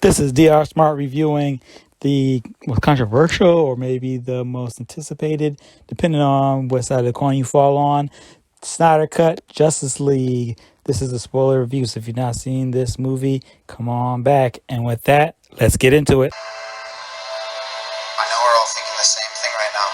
This is DR Smart reviewing the most controversial or maybe the most anticipated, depending on what side of the coin you fall on, Snyder Cut Justice League. This is a spoiler review, so if you've not seen this movie, come on back. And with that, let's get into it. I know we're all thinking the same thing right now.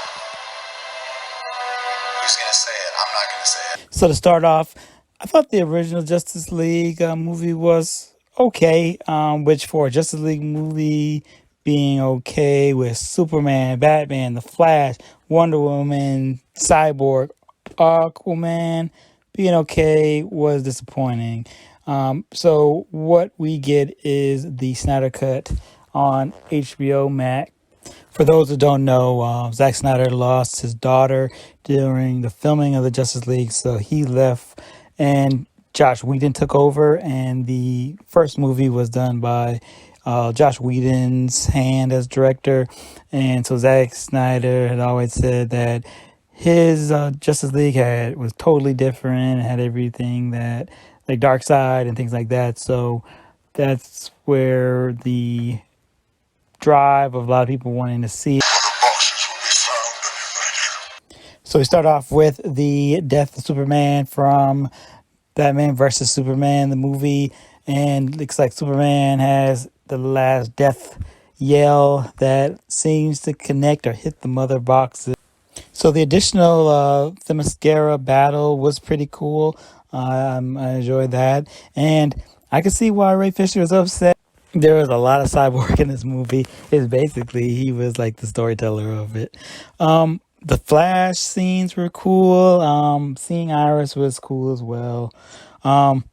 Who's going to say it? I'm not going to say it. So to start off, I thought the original Justice League movie was okay, which for a Justice League movie being okay with Superman, Batman, The Flash, Wonder Woman, Cyborg, Aquaman being okay was disappointing. So what we get is the Snyder Cut on HBO Max. For those who don't know, Zack Snyder lost his daughter during the filming of the Justice League, so he left and Josh Whedon took over, and the first movie was done by Josh Whedon's hand as director. And so Zack Snyder had always said that his Justice League was totally different, had everything that like Darkseid and things like that. So that's where the drive of a lot of people wanting to see it. So we start off with the death of Superman from Batman versus Superman, the movie, and looks like Superman has the last death yell that seems to connect or hit the mother boxes. So the additional Themyscira battle was pretty cool. I enjoyed that, and I can see why Ray Fisher was upset. There was a lot of Cyborg in this movie. It's basically he was like the storyteller of it. The Flash scenes were cool. Seeing Iris was cool as well.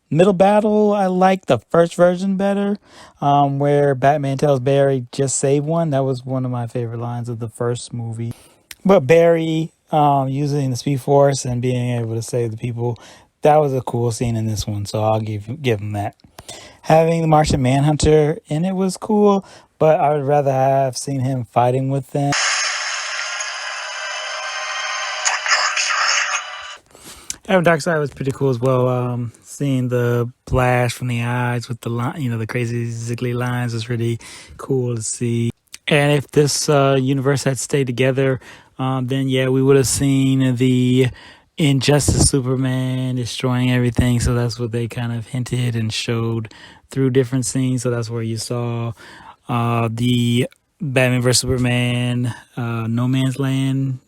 Middle battle, I liked the first version better, where Batman tells Barry, just save one. That was one of my favorite lines of the first movie. But Barry using the Speed Force and being able to save the people, that was a cool scene in this one, so I'll give him that. Having the Martian Manhunter in it was cool, but I would rather have seen him fighting with them. Having Darkseid was pretty cool as well. Seeing the flash from the eyes with the line, the crazy ziggly lines was really cool to see. And if this universe had stayed together, then yeah, we would have seen the Injustice Superman destroying everything. So that's what they kind of hinted and showed through different scenes. So that's where you saw the Batman vs Superman No Man's Land,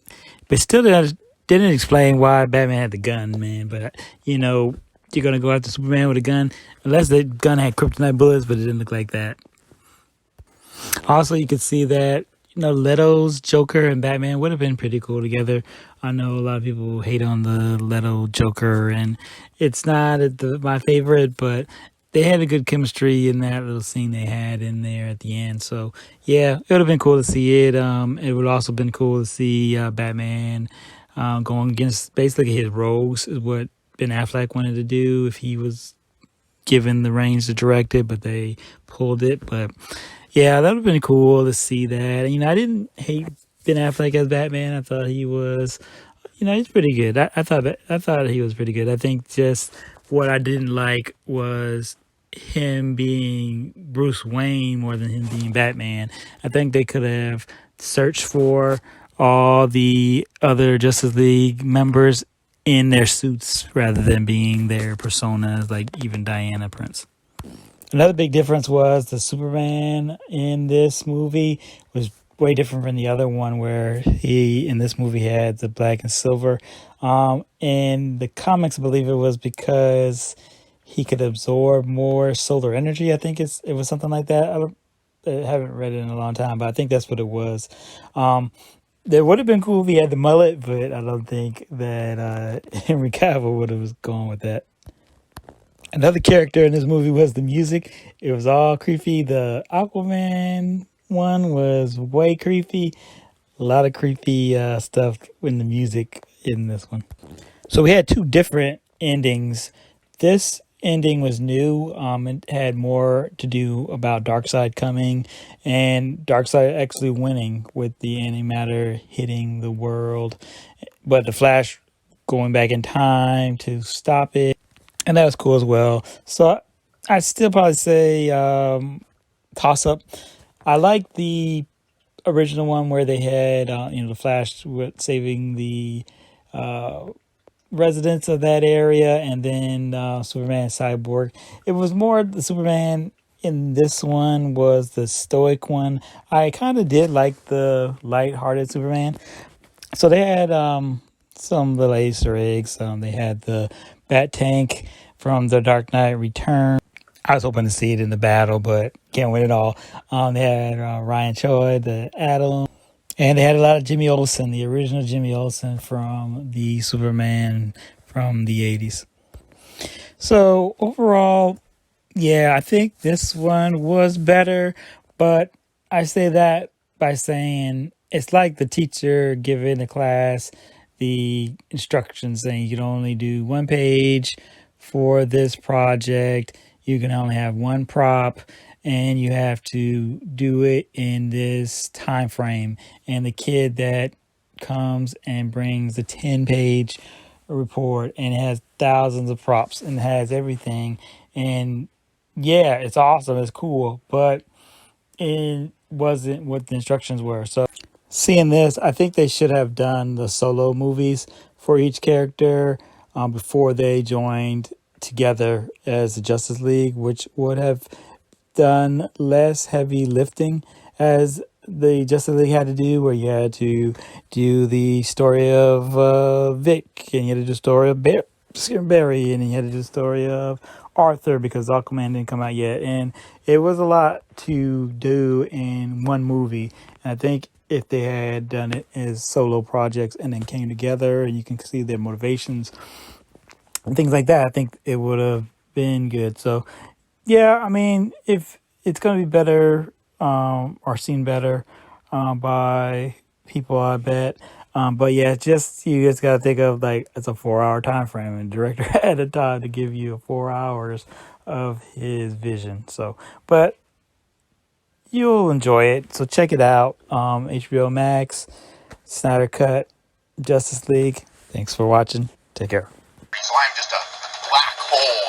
but still didn't explain why Batman had the gun, man. But you're gonna go after Superman with a gun, unless the gun had kryptonite bullets, but it didn't look like that. Also, you could see that Leto's Joker and Batman would have been pretty cool together. I know a lot of people hate on the Leto Joker, and it's not my favorite, but they had a good chemistry in that little scene they had in there at the end. So yeah, it would have been cool to see it. It would also been cool to see Batman going against basically his rogues, is what Ben Affleck wanted to do if he was given the reins to direct it, but they pulled it. But yeah, that would have been cool to see that. I didn't hate Ben Affleck as Batman. I thought he was, he's pretty good. I thought he was pretty good. I think just what I didn't like was him being Bruce Wayne more than him being Batman. I think they could have searched for all the other Justice League members in their suits rather than being their personas, like even Diana Prince. Another big difference was the Superman in this movie was way different from the other one, where he in this movie had the black and silver. In the comics, I believe it was because he could absorb more solar energy. I think it was something like that. I haven't read it in a long time, but I think that's what it was. It would have been cool if he had the mullet, but I don't think that Henry Cavill would have gone with that. Another character in this movie was the music. It was all creepy. The Aquaman one was way creepy. A lot of creepy stuff in the music in this one. So we had two different endings. This ending was new. It had more to do about Darkseid coming and Darkseid actually winning with the antimatter hitting the world, but the Flash going back in time to stop it. And that was cool as well. So I'd still probably say toss up. I like the original one where they had the Flash with saving the residents of that area, and then Superman Cyborg. It was more the Superman in this one was the stoic one. I kind of did like the light-hearted Superman. So they had some little Easter eggs. They had the Bat Tank from The Dark Knight Return. I was hoping to see it in the battle, but can't win it all. They had Ryan Choi, the Atom, and they had a lot of Jimmy Olsen, the original Jimmy Olsen from the Superman from the 80s. So overall, yeah, I think this one was better, but I say that by saying it's like the teacher giving the class the instructions saying you can only do one page for this project, you can only have one prop, and you have to do it in this time frame. And the kid that comes and brings a 10-page report and it has thousands of props and has everything, and yeah, it's awesome, it's cool, but it wasn't what the instructions were. So seeing this, I think they should have done the solo movies for each character before they joined together as the Justice League, which would have done less heavy lifting as the Justice League had to do, where you had to do the story of Vic, and you had to do the story of Barry, and you had to do the story of Arthur because Aquaman didn't come out yet, and it was a lot to do in one movie. And I think if they had done it as solo projects and then came together, and you can see their motivations and things like that, I think it would have been good. So yeah, I mean, if it's going to be better or seen better by people, I bet. But yeah, just you just got to think of like it's a 4 hour time frame, and the director had a time to give you 4 hours of his vision. So, but you'll enjoy it. So check it out. HBO Max, Snyder Cut, Justice League. Thanks for watching. Take care. So I'm just a black hole